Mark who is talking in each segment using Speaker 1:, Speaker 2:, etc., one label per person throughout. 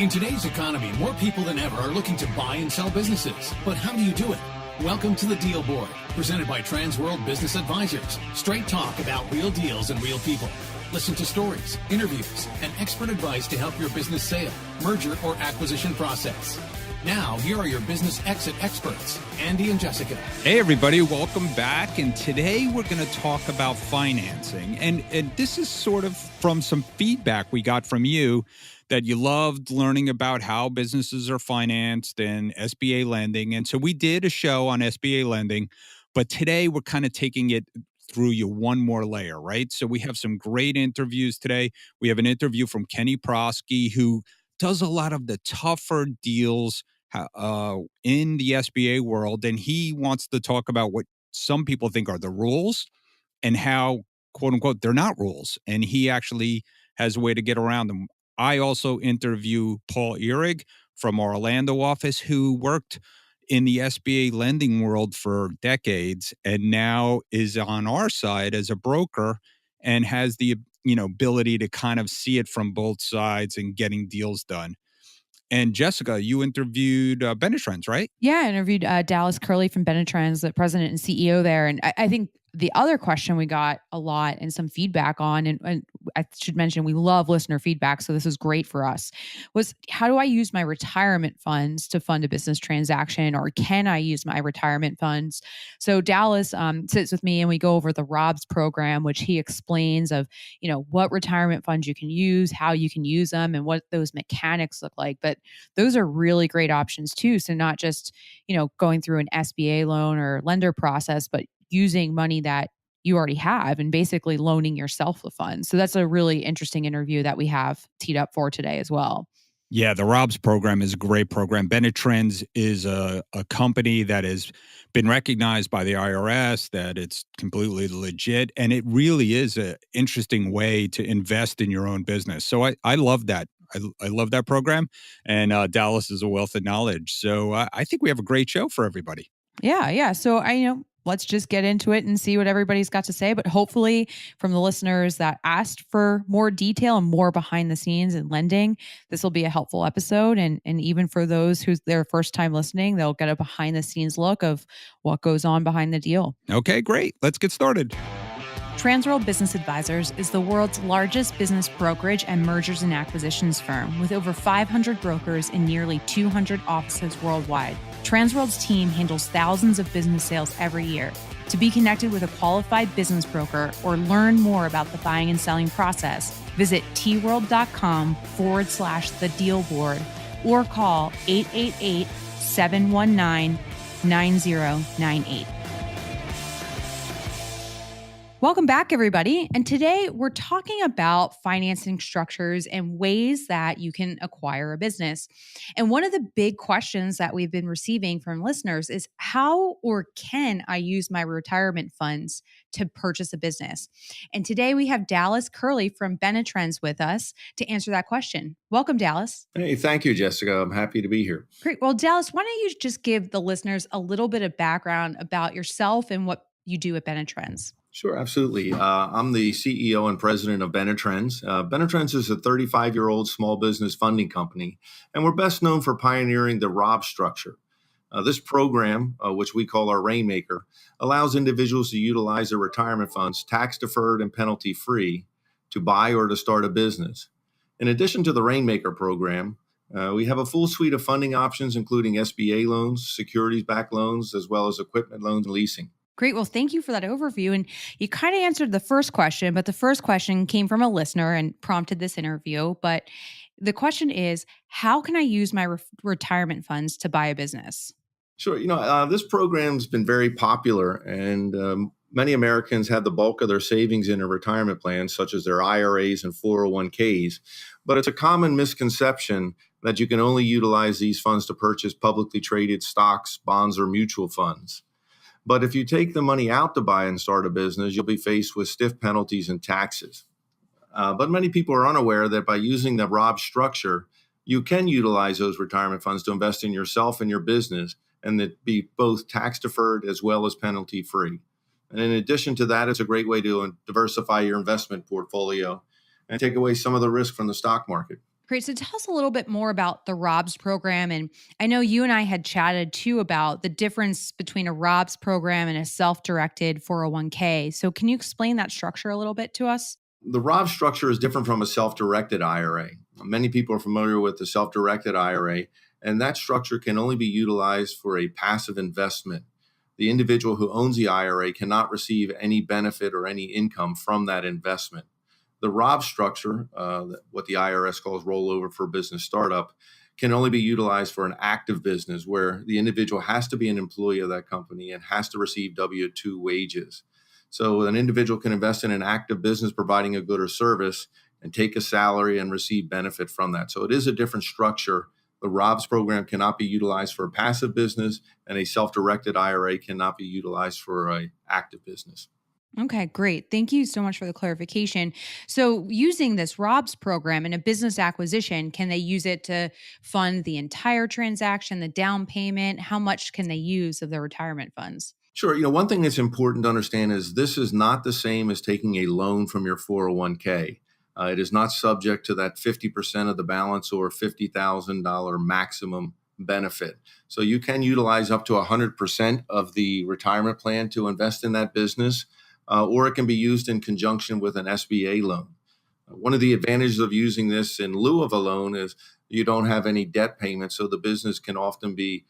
Speaker 1: In today's economy, more people than ever are looking to buy and sell businesses. But how do you do it? Welcome to the Deal Board, presented by Transworld Business Advisors. Straight talk about real deals and real people. Listen to stories, interviews, and expert advice to help your business sale, merger, or acquisition process. Now, here are your business exit experts, Andy and Jessica.
Speaker 2: Hey, everybody. Welcome back. And today we're going to talk about financing. And this is sort of from some feedback we got from you that you loved learning about how businesses are financed and SBA lending. And so we did a show on SBA lending, but today we're kind of taking it through you one more layer, right? So we have some great interviews today. We have an interview from Kenny Proske, who does a lot of the tougher deals in the SBA world. And he wants to talk about what some people think are the rules and how, quote unquote, they're not rules. And he actually has a way to get around them. I also interview Paul Ihrig from our Orlando office, who worked in the SBA lending world for decades and now is on our side as a broker and has the ability to kind of see it from both sides and getting deals done. And Jessica, you interviewed Benetrends, right?
Speaker 3: Yeah, I interviewed Dallas Kerley from Benetrends, the president and CEO there. And I think the other question we got a lot and some feedback on, and I should mention we love listener feedback, so this is great for us, was how do I use my retirement funds to fund a business transaction, or can I use my retirement funds? So Dallas sits with me and we go over the ROBS program, which he explains of, what retirement funds you can use, how you can use them, and what those mechanics look like. But those are really great options too. So not just, going through an SBA loan or lender process, but using money that you already have and basically loaning yourself the funds. So that's a really interesting interview that we have teed up for today as well.
Speaker 2: Yeah, the ROBS program is a great program. Benetrends is a company that has been recognized by the IRS, that it's completely legit, and it really is an interesting way to invest in your own business. So I love that. I love that program, and Dallas is a wealth of knowledge. So I think we have a great show for everybody.
Speaker 3: Yeah. So let's just get into it and see what everybody's got to say. But hopefully from the listeners that asked for more detail and more behind the scenes in lending, this will be a helpful episode. And even for those who's their first time listening, they'll get a behind the scenes look of what goes on behind the deal.
Speaker 2: Okay, great. Let's get started.
Speaker 3: Transworld Business Advisors is the world's largest business brokerage and mergers and acquisitions firm with over 500 brokers in nearly 200 offices worldwide. Transworld's team handles thousands of business sales every year. To be connected with a qualified business broker or learn more about the buying and selling process, visit tworld.com/the deal board or call 888-719-9098. Welcome back, everybody. And today we're talking about financing structures and ways that you can acquire a business. And one of the big questions that we've been receiving from listeners is how or can I use my retirement funds to purchase a business? And today we have Dallas Kerley from Benetrends with us to answer that question. Welcome, Dallas.
Speaker 4: Hey, thank you, Jessica. I'm happy to be here.
Speaker 3: Great. Well, Dallas, why don't you just give the listeners a little bit of background about yourself and what you do at Benetrends?
Speaker 4: Sure, absolutely. I'm the CEO and president of Benetrends. Benetrends is a 35-year-old small business funding company, and we're best known for pioneering the ROB structure. This program, which we call our Rainmaker, allows individuals to utilize their retirement funds tax-deferred and penalty-free to buy or to start a business. In addition to the Rainmaker program, we have a full suite of funding options, including SBA loans, securities-backed loans, as well as equipment loans and leasing.
Speaker 3: Great. Well, thank you for that overview. And you kind of answered the first question, but the first question came from a listener and prompted this interview. But the question is, how can I use my retirement funds to buy a business?
Speaker 4: Sure. This program's been very popular, and many Americans have the bulk of their savings in their retirement plans, such as their IRAs and 401ks. But it's a common misconception that you can only utilize these funds to purchase publicly traded stocks, bonds, or mutual funds. But if you take the money out to buy and start a business, you'll be faced with stiff penalties and taxes. But many people are unaware that by using the ROB structure, you can utilize those retirement funds to invest in yourself and your business, and that be both tax deferred as well as penalty free. And in addition to that, it's a great way to diversify your investment portfolio and take away some of the risk from the stock market.
Speaker 3: Great. So tell us a little bit more about the ROBS program. And I know you and I had chatted too about the difference between a ROBS program and a self-directed 401k. So can you explain that structure a little bit to us?
Speaker 4: The Roth structure is different from a self-directed IRA. Many people are familiar with the self-directed IRA, and that structure can only be utilized for a passive investment. The individual who owns the IRA cannot receive any benefit or any income from that investment. The Roth structure, what the IRS calls rollover for business startup, can only be utilized for an active business where the individual has to be an employee of that company and has to receive W-2 wages. So an individual can invest in an active business providing a good or service and take a salary and receive benefit from that. So it is a different structure. The ROBS program cannot be utilized for a passive business, and a self-directed IRA cannot be utilized for an active business.
Speaker 3: Okay, great. Thank you so much for the clarification. So, using this ROBS program in a business acquisition, can they use it to fund the entire transaction, the down payment? How much can they use of their retirement funds?
Speaker 4: Sure. One thing that's important to understand is this is not the same as taking a loan from your 401k. It is not subject to that 50% of the balance or $50,000 maximum benefit. So you can utilize up to 100% of the retirement plan to invest in that business, or it can be used in conjunction with an SBA loan. One of the advantages of using this in lieu of a loan is you don't have any debt payments, so the business can often be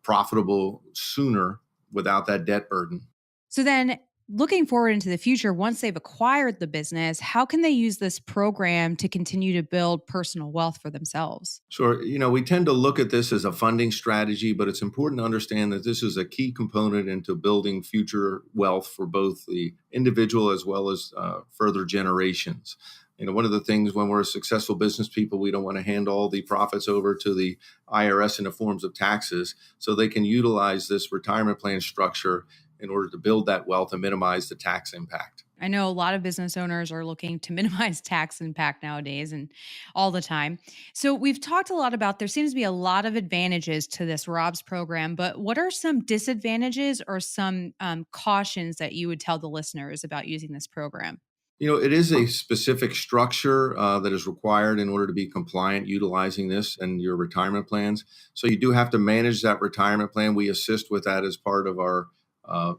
Speaker 4: profitable sooner without that debt burden.
Speaker 3: So, then looking forward into the future, once they've acquired the business, how can they use this program to continue to build personal wealth for themselves?
Speaker 4: Sure. We tend to look at this as a funding strategy, but it's important to understand that this is a key component into building future wealth for both the individual as well as further generations. One of the things when we're successful business people, we don't want to hand all the profits over to the IRS in the forms of taxes. So they can utilize this retirement plan structure in order to build that wealth and minimize the tax impact.
Speaker 3: I know a lot of business owners are looking to minimize tax impact nowadays and all the time. So, we've talked a lot about there seems to be a lot of advantages to this ROBS program, but what are some disadvantages or some cautions that you would tell the listeners about using this program?
Speaker 4: It is a specific structure that is required in order to be compliant utilizing this in your retirement plans. So you do have to manage that retirement plan. We assist with that as part of our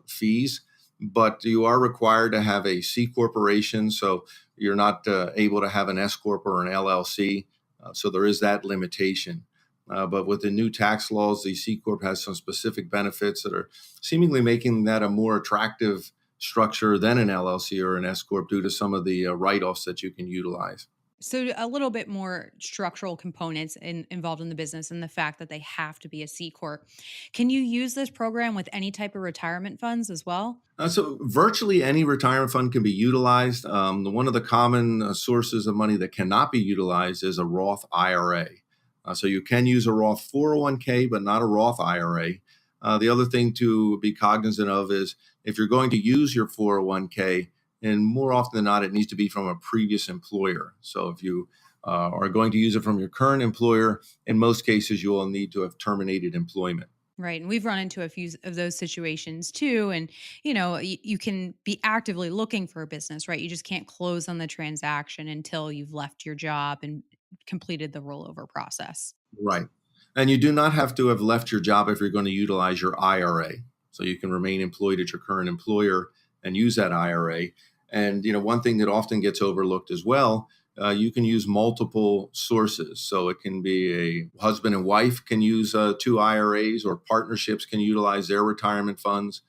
Speaker 4: fees, but you are required to have a C corporation. So you're not able to have an S corp or an LLC. So there is that limitation. But with the new tax laws, the C corp has some specific benefits that are seemingly making that a more attractive structure than an LLC or an S corp due to some of the write-offs that you can utilize.
Speaker 3: So, a little bit more structural components involved in the business and the fact that they have to be a C Corp. Can you use this program with any type of retirement funds as well?
Speaker 4: So virtually any retirement fund can be utilized. One of the common sources of money that cannot be utilized is a Roth IRA. So you can use a Roth 401k, but not a Roth IRA. The other thing to be cognizant of is if you're going to use your 401k, and more often than not, it needs to be from a previous employer. So if you are going to use it from your current employer, in most cases, you will need to have terminated employment.
Speaker 3: Right. And we've run into a few of those situations too. And, you can be actively looking for a business, right? You just can't close on the transaction until you've left your job and completed the rollover process.
Speaker 4: Right. And you do not have to have left your job if you're going to utilize your IRA. So you can remain employed at your current employer and use that IRA. And, one thing that often gets overlooked as well, you can use multiple sources. So it can be a husband and wife can use two IRAs, or partnerships can utilize their retirement funds.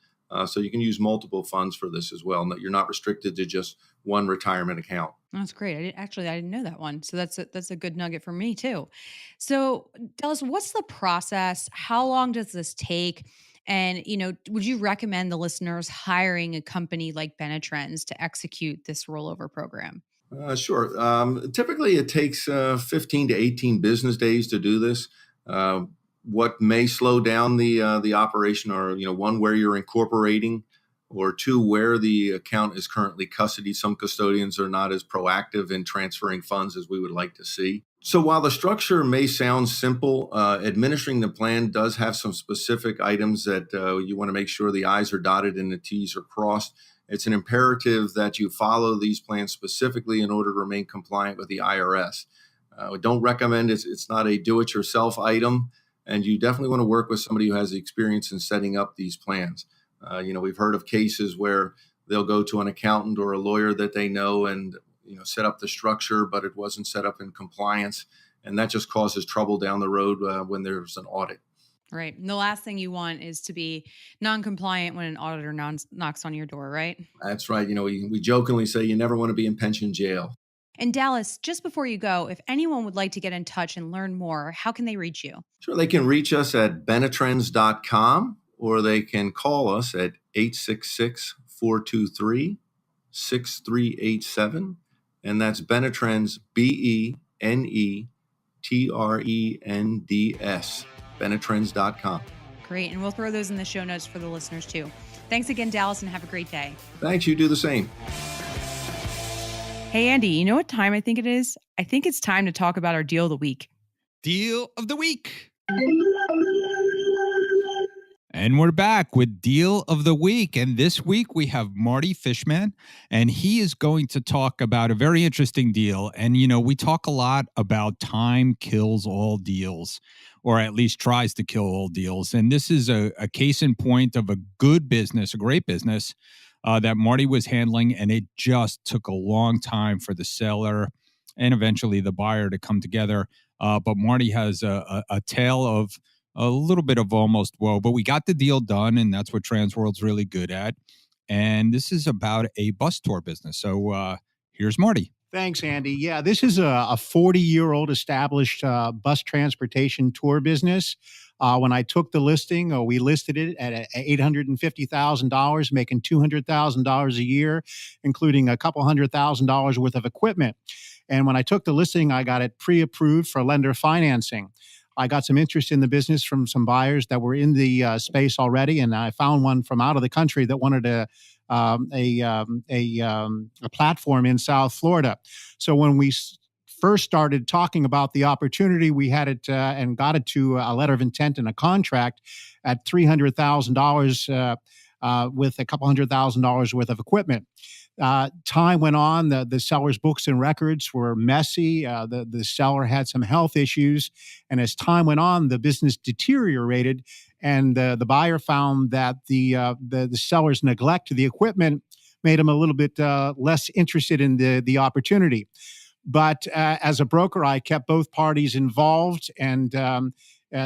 Speaker 4: So you can use multiple funds for this as well. You're not restricted to just one retirement account.
Speaker 3: That's great. I didn't know that one. So that's a good nugget for me too. So, tell us, what's the process? How long does this take? And, would you recommend the listeners hiring a company like Benetrends to execute this rollover program?
Speaker 4: Sure. Typically, it takes 15 to 18 business days to do this. What may slow down the operation are, one, where you're incorporating, or two, where the account is currently custody. Some custodians are not as proactive in transferring funds as we would like to see. So while the structure may sound simple, administering the plan does have some specific items that you want to make sure the I's are dotted and the T's are crossed. It's an imperative that you follow these plans specifically in order to remain compliant with the IRS. Don't recommend it's not a do-it-yourself item, and you definitely want to work with somebody who has the experience in setting up these plans. We've heard of cases where they'll go to an accountant or a lawyer that they know and set up the structure, but it wasn't set up in compliance, and that just causes trouble down the road when there's an audit.
Speaker 3: Right. And the last thing you want is to be non-compliant when an auditor knocks on your door, right?
Speaker 4: That's right. We jokingly say you never want to be in pension jail.
Speaker 3: And Dallas, just before you go, if anyone would like to get in touch and learn more, how can they reach you?
Speaker 4: Sure, they can reach us at benetrends.com, or they can call us at 866-423-6387. And that's Benetrends, BENETRENDS, benetrends.com.
Speaker 3: Great. And we'll throw those in the show notes for the listeners too. Thanks again, Dallas, and have a great day.
Speaker 4: Thanks. You do the same.
Speaker 3: Hey, Andy, you know what time I think it is? I think it's time to talk about our deal of the week.
Speaker 2: Deal of the week. And we're back with Deal of the Week. And this week we have Marty Fishman, and he is going to talk about a very interesting deal. And, we talk a lot about time kills all deals, or at least tries to kill all deals. And this is a case in point of a good business, a great business that Marty was handling. And it just took a long time for the seller and eventually the buyer to come together. But Marty has a tale of a little bit of almost woe, but we got the deal done, and that's what Transworld's really good at. And this is about a bus tour business. So here's Marty.
Speaker 5: Thanks, Andy. Yeah, this is a 40-year-old established bus transportation tour business. When I took the listing, we listed it at $850,000, making $200,000 a year, including a couple $100,000 worth of equipment. And when I took the listing, I got it pre-approved for lender financing. I got some interest in the business from some buyers that were in the space already, and I found one from out of the country that wanted a platform in South Florida. So when we first started talking about the opportunity, we had it and got it to a letter of intent and a contract at $300,000 with a couple $100,000 worth of equipment. Time went on. The seller's books and records were messy. The seller had some health issues. And as time went on, the business deteriorated. And the buyer found that the seller's neglect to the equipment made him a little bit less interested in the opportunity. But as a broker, I kept both parties involved, and the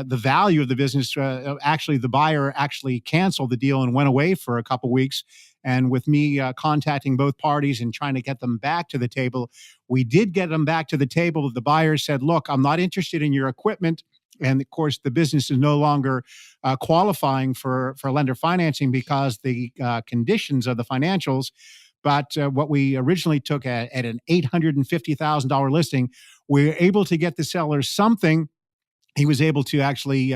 Speaker 5: value of the business, actually, the buyer actually canceled the deal and went away for a couple weeks. And with me contacting both parties and trying to get them back to the table, we did get them back to the table. The buyer said, look, I'm not interested in your equipment. And of course, the business is no longer qualifying for lender financing because the conditions of the financials. But what we originally took at an $850,000 listing, we were able to get the seller something. He was able to actually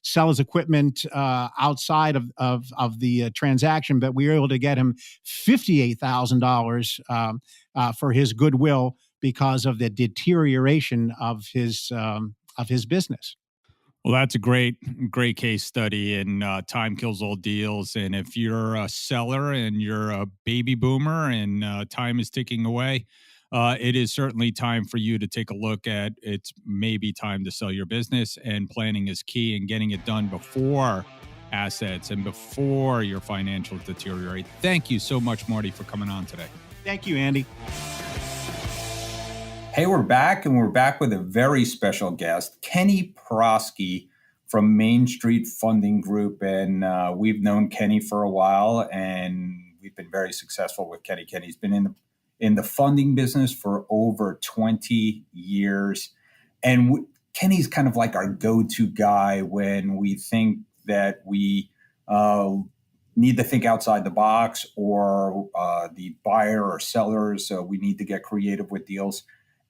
Speaker 5: sell his equipment outside of the transaction, but we were able to get him $58,000 for his goodwill because of the deterioration of his business.
Speaker 2: Well, that's a great case study, and time kills all deals. And if you're a seller and you're a baby boomer and time is ticking away, it is certainly time for you to take a look at it's maybe time to sell your business, and planning is key, and getting it done before assets and before your financials deteriorate. Thank you so much, Marty, for coming on today.
Speaker 5: Thank you, Andy.
Speaker 2: Hey, we're back, and we're back with a very special guest, Kenny Proske from Main Street Funding Group. And we've known Kenny for a while, and we've been very successful with Kenny. Kenny's been in the funding business for over 20 years. And Kenny's kind of like our go-to guy when we think that we need to think outside the box, or the buyer or sellers, we need to get creative with deals.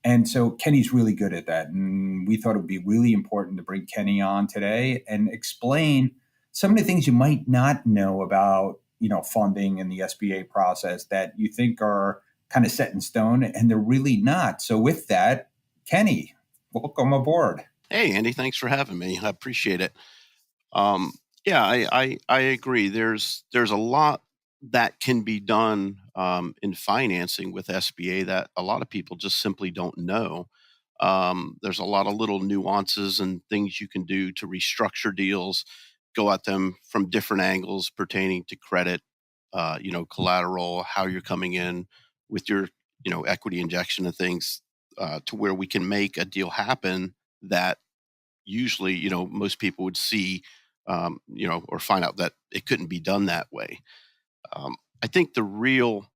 Speaker 2: And so Kenny's really good at that. And we thought it would be really important to bring Kenny on today and explain some of the things you might not know about, funding and the SBA process that you think are kind of set in stone, and they're really not. So with that, Kenny, welcome aboard.
Speaker 6: Hey, Andy, thanks for having me. I appreciate it. I agree. There's a lot that can be done in financing with SBA that a lot of people just simply don't know. There's a lot of little nuances and things you can do to restructure deals, go at them from different angles pertaining to credit, collateral, how you're coming in with your, equity injection and things, to where we can make a deal happen that usually, most people would see, or find out that it couldn't be done that way. I think the real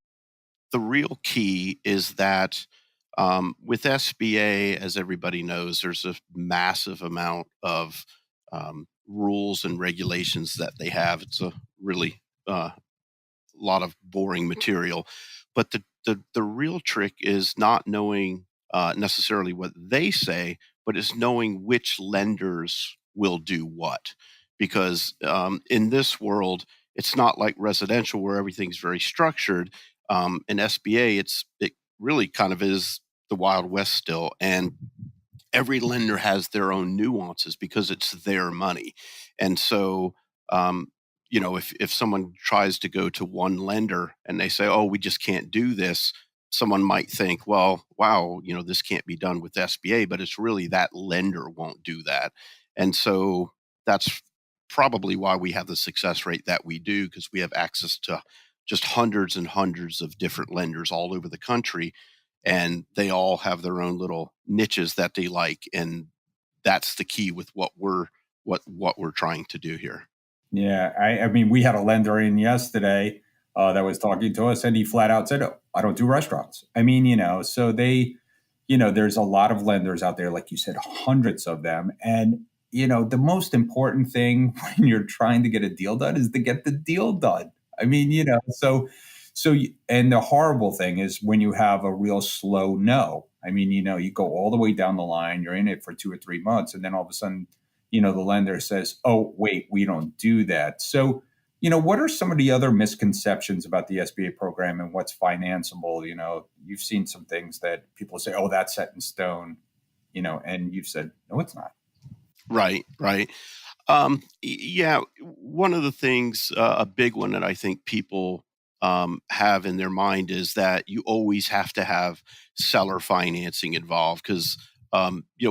Speaker 6: key is that, with SBA, as everybody knows, there's a massive amount of rules and regulations that they have. It's a really lot of boring material, but the real trick is not knowing necessarily what they say, but is knowing which lenders will do what. Because in this world, it's not like residential where everything's very structured. In SBA, it really kind of is the Wild West still, and every lender has their own nuances because it's their money. And so, if someone tries to go to one lender and they say, "Oh, we just can't do this," someone might think, "Well, wow, this can't be done with SBA," but it's really that lender won't do that. And so that's probably why we have the success rate that we do, because we have access to just hundreds and hundreds of different lenders all over the country, and they all have their own little niches that they like, and that's the key with what we're trying to do here.
Speaker 2: Yeah, I mean, we had a lender in yesterday that was talking to us, and he flat out said, "Oh, I don't do restaurants." I mean, so they, there's a lot of lenders out there, like you said, hundreds of them, and the most important thing when you're trying to get a deal done is to get the deal done. I mean, and the horrible thing is when you have a real slow no. I mean, you go all the way down the line, you're in it for 2 or 3 months, and then all of a sudden, the lender says, "Oh, wait, we don't do that." So, what are some of the other misconceptions about the SBA program and what's financeable? You've seen some things that people say, "Oh, that's set in stone," and you've said, "No, it's not."
Speaker 6: Right, right. Yeah, one of the things, a big one that I think people have in their mind is that you always have to have seller financing involved, because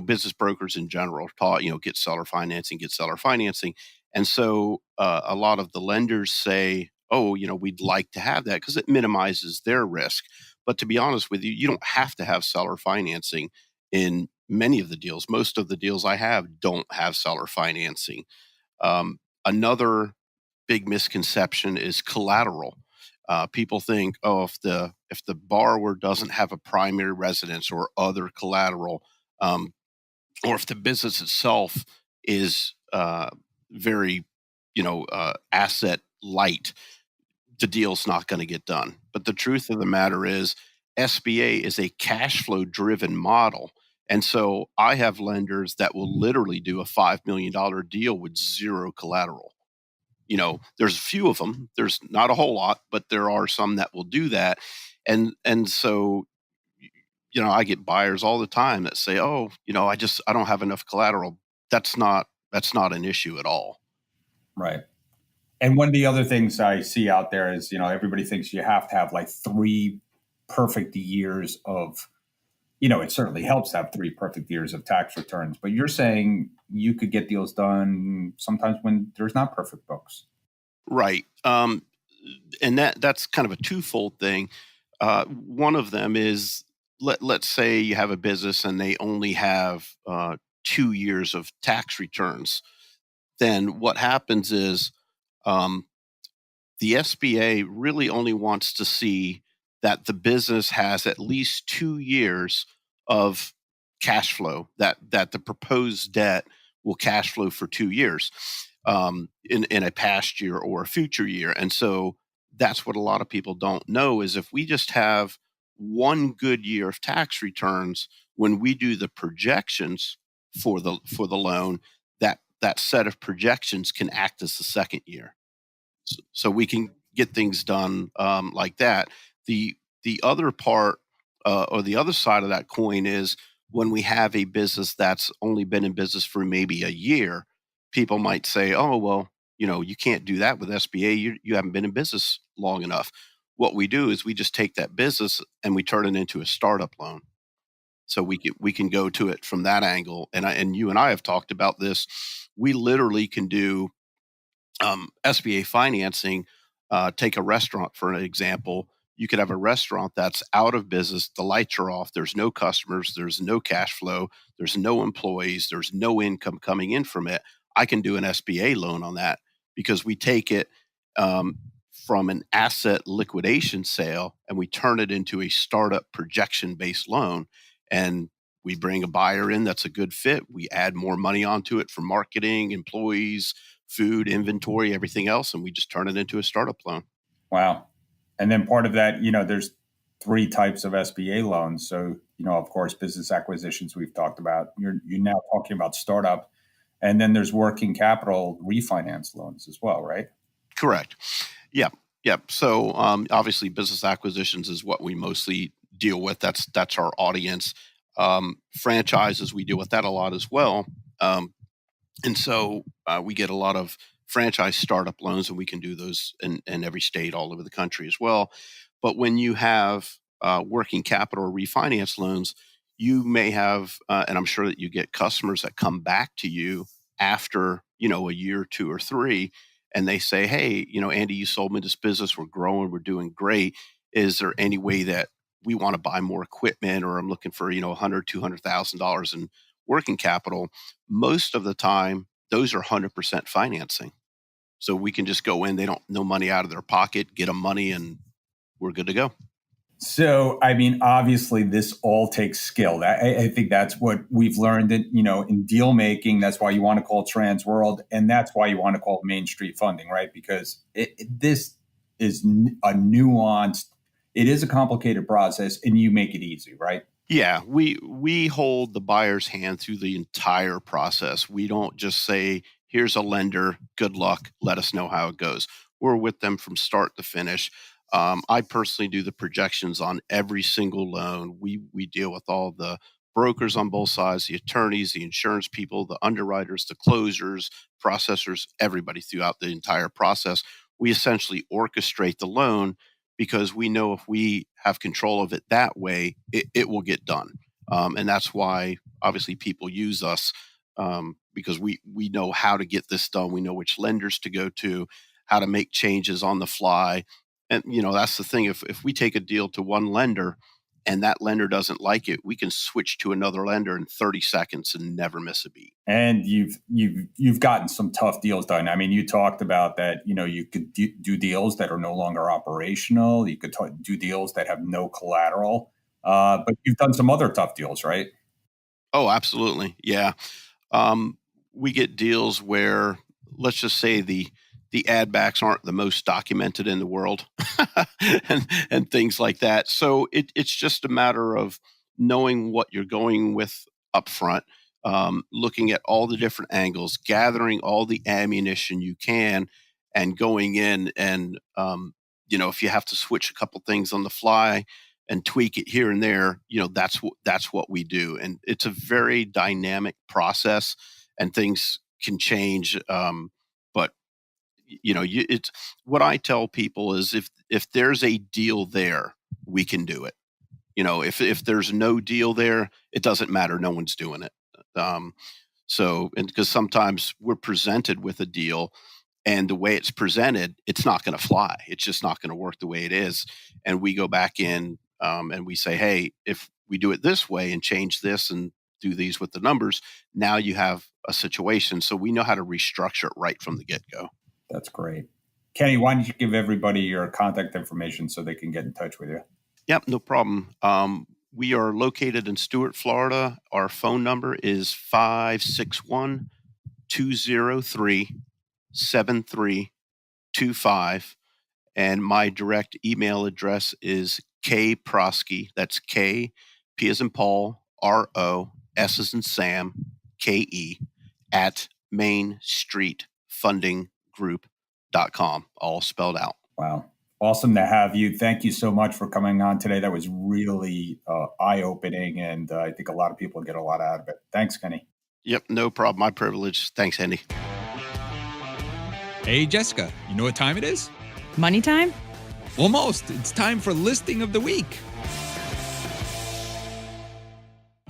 Speaker 6: business brokers in general are taught, get seller financing, and so a lot of the lenders say, "Oh, we'd like to have that because it minimizes their risk." But to be honest with you, you don't have to have seller financing in many of the deals. Most of the deals I have don't have seller financing. Another big misconception is collateral. People think, oh, if the borrower doesn't have a primary residence or other collateral, or if the business itself is very, asset light, the deal's not going to get done. But the truth of the matter is, SBA is a cash flow driven model. And so I have lenders that will literally do a $5 million deal with zero collateral. There's a few of them. There's not a whole lot, but there are some that will do that. And so, I get buyers all the time that say, "Oh, I don't have enough collateral." That's not an issue at all.
Speaker 2: Right. And one of the other things I see out there is, everybody thinks you have to have like 3 perfect years of, it certainly helps to have 3 perfect years of tax returns, but you're saying you could get deals done sometimes when there's not perfect books.
Speaker 6: Right. And that's kind of a twofold thing. One of them is, let's say you have a business and they only have 2 years of tax returns. Then what happens is, um, the SBA really only wants to see that the business has at least 2 years of cash flow, that the proposed debt will cash flow for 2 years, in a past year or a future year. And so that's what a lot of people don't know, is if we just have one good year of tax returns, when we do the projections for the loan, that set of projections can act as the second year. So we can get things done, like that. The other part, or the other side of that coin, is when we have a business that's only been in business for maybe a year, people might say, "Oh, well, you can't do that with SBA. You haven't been in business long enough." What we do is we just take that business and we turn it into a startup loan. So we can go to it from that angle. And you and I have talked about this. We literally can do SBA financing. Take a restaurant for an example. You could have a restaurant that's out of business. The lights are off. There's no customers. There's no cash flow. There's no employees. There's no income coming in from it. I can do an SBA loan on that because we take it from an asset liquidation sale and we turn it into a startup projection-based loan. And we bring a buyer in that's a good fit. We add more money onto it for marketing, employees, food, inventory, everything else, and we just turn it into a startup loan.
Speaker 2: Wow. And then part of that, there's 3 types of SBA loans. So, of course, business acquisitions we've talked about. You're now talking about startup. And then there's working capital refinance loans as well, right?
Speaker 6: Correct. Yep. So obviously business acquisitions is what we mostly deal with. That's our audience. Franchises, we deal with that a lot as well. And so we get a lot of franchise startup loans, and we can do those in every state all over the country as well. But when you have working capital or refinance loans, you may have, and I'm sure that you get customers that come back to you after, a year, 2 or 3, and they say, hey, Andy, you sold me this business. We're growing. We're doing great. Is there any way that we want to buy more equipment, or I'm looking for, $100,000, $200,000 in working capital? Most of the time, those are 100% financing. So we can just go in, they don't, no money out of their pocket, get them money, and we're good to go.
Speaker 2: So, obviously this all takes skill. I think that's what we've learned that, in deal making. That's why you want to call Trans World, and that's why you want to call Main Street Funding, right? Because this is a nuanced, it is a complicated process, and you make it easy, right?
Speaker 6: Yeah, we hold the buyer's hand through the entire process. We don't just say, here's a lender, good luck, let us know how it goes. We're with them from start to finish. I personally do the projections on every single loan. We deal with all the brokers on both sides, the attorneys, the insurance people, the underwriters, the closers, processors, everybody throughout the entire process. We essentially orchestrate the loan because we know if we have control of it that way, it will get done. And that's why obviously people use us, because we know how to get this done. We know which lenders to go to, how to make changes on the fly. And, that's the thing. If we take a deal to one lender and that lender doesn't like it, we can switch to another lender in 30 seconds and never miss a beat.
Speaker 2: And you've gotten some tough deals done. You talked about that, you could do deals that are no longer operational. You could do deals that have no collateral. But you've done some other tough deals, right?
Speaker 6: Oh, absolutely. Yeah. We get deals where, let's just say the ad backs aren't the most documented in the world and things like that. So it's just a matter of knowing what you're going with up front, looking at all the different angles, gathering all the ammunition you can, and going in and, if you have to switch a couple things on the fly and tweak it here and there, that's what we do. And it's a very dynamic process and things can change. But it's what I tell people is if there's a deal there, we can do it. If there's no deal there, it doesn't matter. No one's doing it. So because sometimes we're presented with a deal and the way it's presented, it's not going to fly. It's just not going to work the way it is. And we go back in and we say, hey, if we do it this way and change this and do these with the numbers, now you have a situation. So we know how to restructure it right from the get-go.
Speaker 2: That's great. Kenny, why don't you give everybody your contact information so they can get in touch with you?
Speaker 6: Yep, no problem. We are located in Stuart, Florida. Our phone number is 561-203-7325. And my direct email address is kproske, that's K, P as in Paul, R-O, S as in Sam, K-E, at mainstreetfundinggroup.com, all spelled out.
Speaker 2: Wow. Awesome to have you. Thank you so much for coming on today. That was really eye-opening, and I think a lot of people get a lot out of it. Thanks, Kenny.
Speaker 6: Yep, no problem. My privilege. Thanks, Andy.
Speaker 2: Hey, Jessica, you know what time it is?
Speaker 3: Money time?
Speaker 2: Almost. It's time for listing of the week.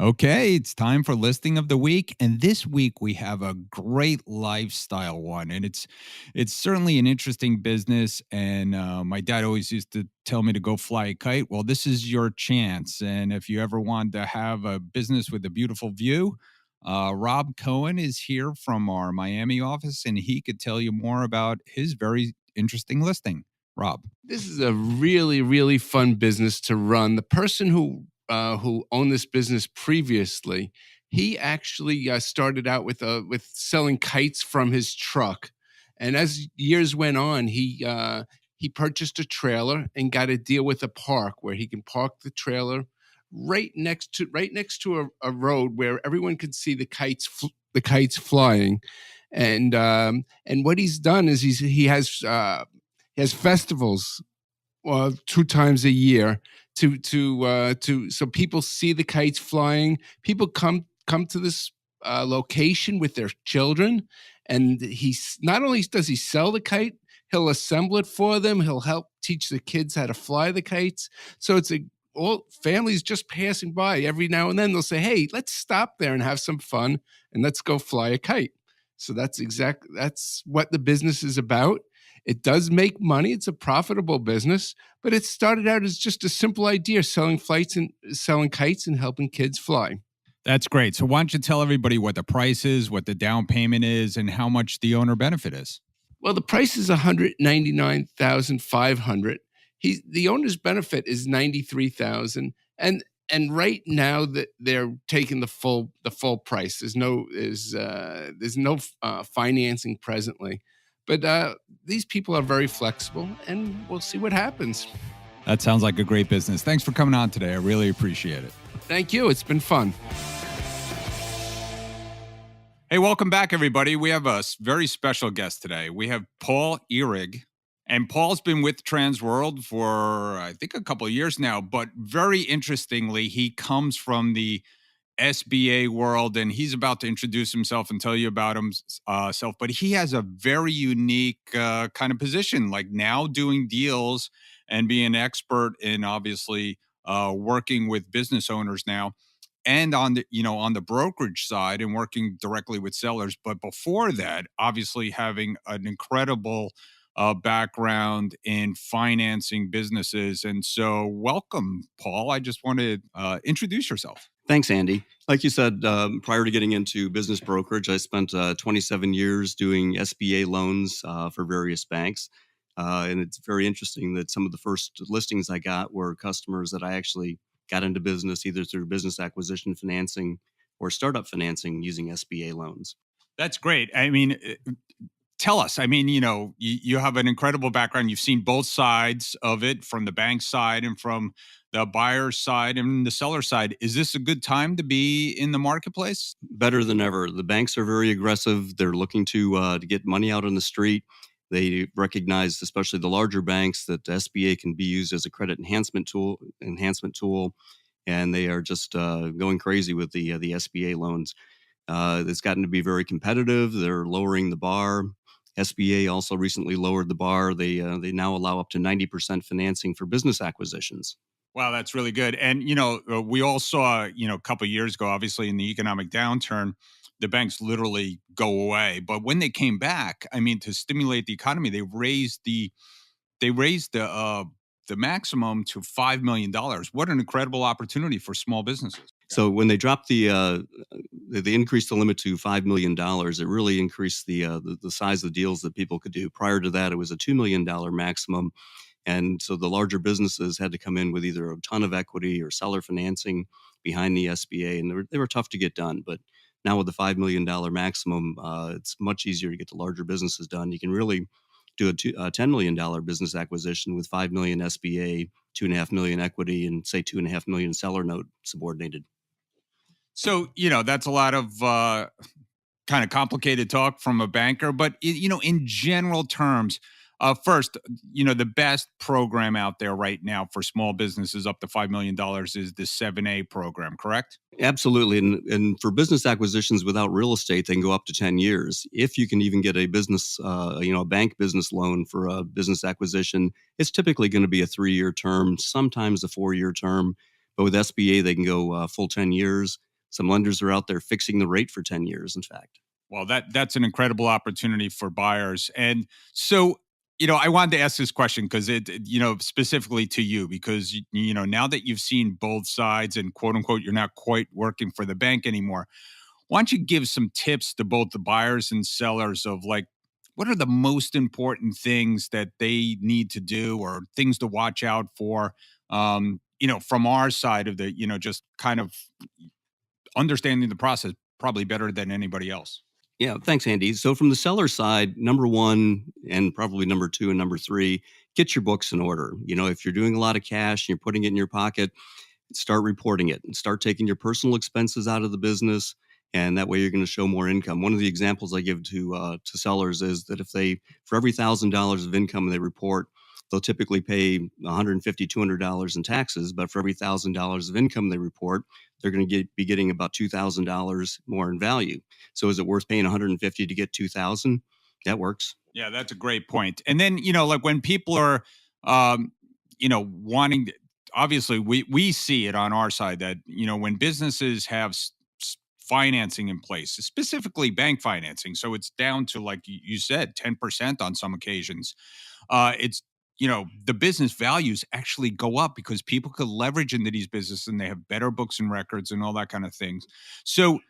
Speaker 2: Okay, it's time for listing of the week, and this week we have a great lifestyle one, and it's certainly an interesting business. And my dad always used to tell me to go fly a kite. Well, this is your chance, and if you ever want to have a business with a beautiful view, Rob Cohen is here from our Miami office, and he could tell you more about his very interesting listing. Rob.
Speaker 7: This is a really, really fun business to run. The person who owned this business previously, he actually started out with selling kites from his truck, and as years went on, he purchased a trailer and got a deal with a park where he can park the trailer right next to a road where everyone could see the kites flying, and what he's done is he has festivals 2 times a year to so people see the kites flying. People come to this location with their children, and he's not only does he sell the kite, he'll assemble it for them. He'll help teach the kids how to fly the kites. So it's all families just passing by every now and then. They'll say, "Hey, let's stop there and have some fun, and let's go fly a kite." So that's what the business is about. It does make money. It's a profitable business, but it started out as just a simple idea, selling kites and helping kids fly.
Speaker 2: That's great. So why don't you tell everybody what the price is, what the down payment is, and how much the owner benefit is?
Speaker 7: Well, the price is $199,500. The owner's benefit is $93,000, and right now that they're taking the full price. There's no financing presently. But these people are very flexible, and we'll see what happens.
Speaker 2: That sounds like a great business. Thanks for coming on today. I really appreciate it.
Speaker 7: Thank you. It's been fun.
Speaker 2: Hey, welcome back, everybody. We have a very special guest today. We have Paul Ihrig, and Paul's been with Transworld for, I think, a couple of years now. But very interestingly, he comes from the SBA world, and he's about to introduce himself and tell you about himself. But he has a very unique kind of position, like now doing deals and being an expert in obviously working with business owners now, and on the brokerage side and working directly with sellers. But before that, obviously having an incredible background in financing businesses. And so welcome, Paul. I just want to introduce yourself.
Speaker 8: Thanks, Andy. Like you said, prior to getting into business brokerage, I spent 27 years doing SBA loans for various banks. And it's very interesting that some of the first listings I got were customers that I actually got into business either through business acquisition financing or startup financing using SBA loans.
Speaker 2: That's great. I mean, tell us, you have an incredible background. You've seen both sides of it, from the bank side and from the buyer side and the seller side. Is this a good time to be in the marketplace?
Speaker 8: Better than ever. The banks are very aggressive. They're looking to get money out on the street. They recognize, especially the larger banks, that the SBA can be used as a credit enhancement tool, and they are just going crazy with the SBA loans. It's gotten to be very competitive. They're lowering the bar. SBA also recently lowered the bar. They now allow up to 90% financing for business acquisitions.
Speaker 2: Wow, that's really good. And, we all saw, a couple of years ago, obviously in the economic downturn, the banks literally go away. But when they came back, to stimulate the economy, they raised the maximum to $5 million. What an incredible opportunity for small businesses.
Speaker 8: So when they dropped they increased the limit to $5 million, it really increased the size of the deals that people could do. Prior to that, it was a $2 million maximum. And so the larger businesses had to come in with either a ton of equity or seller financing behind the SBA, and they were tough to get done. But now with the $5 million maximum, it's much easier to get the larger businesses done. You can really do a $10 million business acquisition with $5 million SBA, $2.5 million equity, and say $2.5 million seller note subordinated.
Speaker 2: So, that's a lot of kind of complicated talk from a banker, but in general terms, first, the best program out there right now for small businesses up to $5 million is the 7A program, correct?
Speaker 8: Absolutely. And for business acquisitions without real estate, they can go up to 10 years. If you can even get a business, a bank business loan for a business acquisition, it's typically going to be a 3-year term, sometimes a 4-year term. But with SBA, they can go full 10 years. Some lenders are out there fixing the rate for 10 years, in fact.
Speaker 2: Well, that's an incredible opportunity for buyers. And so, I wanted to ask this question because specifically to you, because, now that you've seen both sides and quote unquote, you're not quite working for the bank anymore. Why don't you give some tips to both the buyers and sellers of like, what are the most important things that they need to do or things to watch out for, from our side of the, just kind of understanding the process probably better than anybody else.
Speaker 8: Yeah, thanks, Andy. So from the seller side, number one, and probably number two and number three, get your books in order. If you're doing a lot of cash and you're putting it in your pocket, start reporting it and start taking your personal expenses out of the business. And that way you're going to show more income. One of the examples I give to sellers is that if they, for every $1,000 of income they report, they'll typically pay $150, $200 in taxes. But for every $1,000 of income they report, they're going to be getting about $2,000 more in value. So is it worth paying $150 to get $2,000? That works.
Speaker 2: Yeah, that's a great point. And then, like when people are, wanting to, obviously we see it on our side that, when businesses have financing in place, specifically bank financing. So it's down to, like you said, 10% on some occasions. It's, the business values actually go up because people could leverage into these businesses and they have better books and records and all that kind of things. So,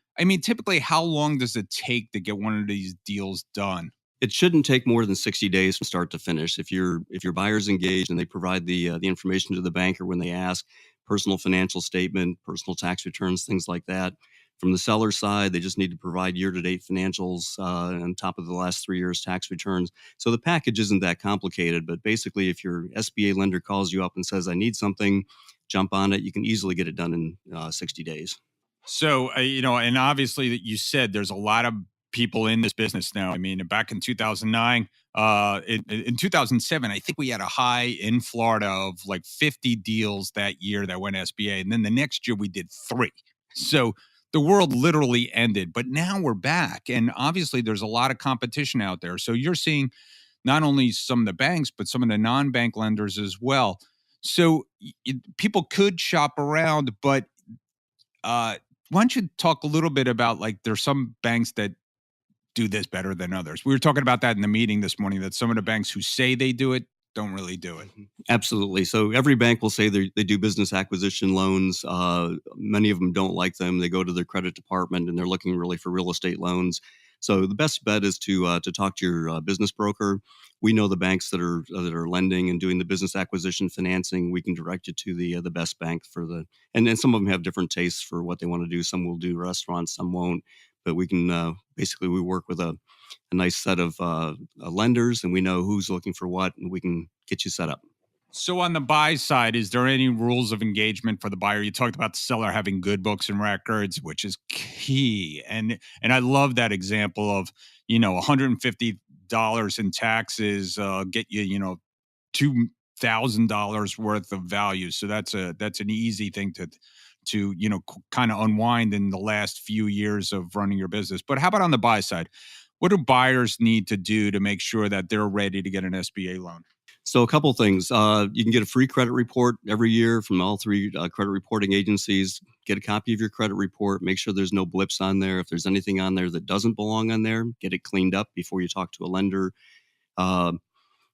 Speaker 2: typically, how long does it take to get one of these deals done?
Speaker 8: It shouldn't take more than 60 days from start to finish. If your buyer's engaged and they provide the information to the banker when they ask, personal financial statement, personal tax returns, things like that. From the seller side, they just need to provide year-to-date financials on top of the last 3 years' tax returns. So the package isn't that complicated, but basically if your SBA lender calls you up and says, I need something, jump on it. You can easily get it done in 60 days.
Speaker 2: So, and obviously that you said there's a lot of people in this business now. Back in 2009, in 2007, I think we had a high in Florida of like 50 deals that year that went SBA. And then the next year we did 3. So the world literally ended, but now we're back. And obviously there's a lot of competition out there. So you're seeing not only some of the banks, but some of the non-bank lenders as well. So people could shop around, but why don't you talk a little bit about, like, there's some banks that do this better than others. We were talking about that in the meeting this morning, that some of the banks who say they do it don't really do it.
Speaker 8: Absolutely. So every bank will say they do business acquisition loans. Many of them don't like them. They go to their credit department and they're looking really for real estate loans. So the best bet is to talk to your business broker. We know the banks that are lending and doing the business acquisition financing. We can direct you to the best bank and then some of them have different tastes for what they want to do. Some will do restaurants, some won't. But we can basically we work with a nice set of lenders, and we know who's looking for what, and we can get you set up.
Speaker 2: So on the buy side, is there any rules of engagement for the buyer? You talked about the seller having good books and records, which is key. And I love that example of, $150 in taxes get you, $2,000 worth of value. So that's an easy thing to kind of unwind in the last few years of running your business. But how about on the buy side? What do buyers need to do to make sure that they're ready to get an SBA loan?
Speaker 8: So a couple things. You can get a free credit report every year from all 3 credit reporting agencies. Get a copy of your credit report. Make sure there's no blips on there. If there's anything on there that doesn't belong on there, get it cleaned up before you talk to a lender.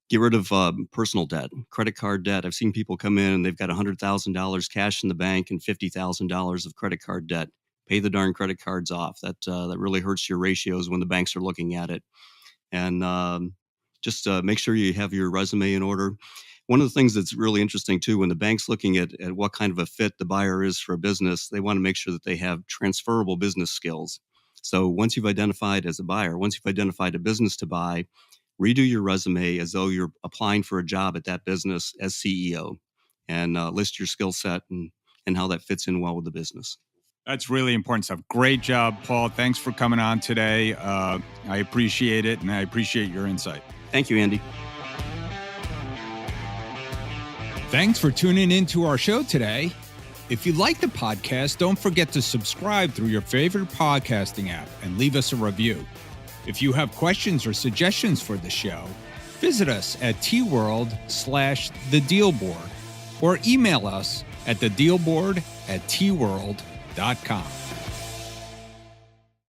Speaker 8: Get rid of personal debt, credit card debt. I've seen people come in and they've got $100,000 cash in the bank and $50,000 of credit card debt. Pay the darn credit cards off. That really hurts your ratios when the banks are looking at it. And just make sure you have your resume in order. One of the things that's really interesting too, when the bank's looking at what kind of a fit the buyer is for a business, they want to make sure that they have transferable business skills. So once you've identified as a buyer, once you've identified a business to buy, redo your resume as though you're applying for a job at that business as CEO, and list your skill set and how that fits in well with the business.
Speaker 2: That's really important stuff. Great job, Paul. Thanks for coming on today. I appreciate it, and I appreciate your insight.
Speaker 8: Thank you, Andy.
Speaker 2: Thanks for tuning into our show today. If you like the podcast, don't forget to subscribe through your favorite podcasting app and leave us a review. If you have questions or suggestions for the show, visit us at tworld/thedealboard or email us at thedealboard@tworld.com.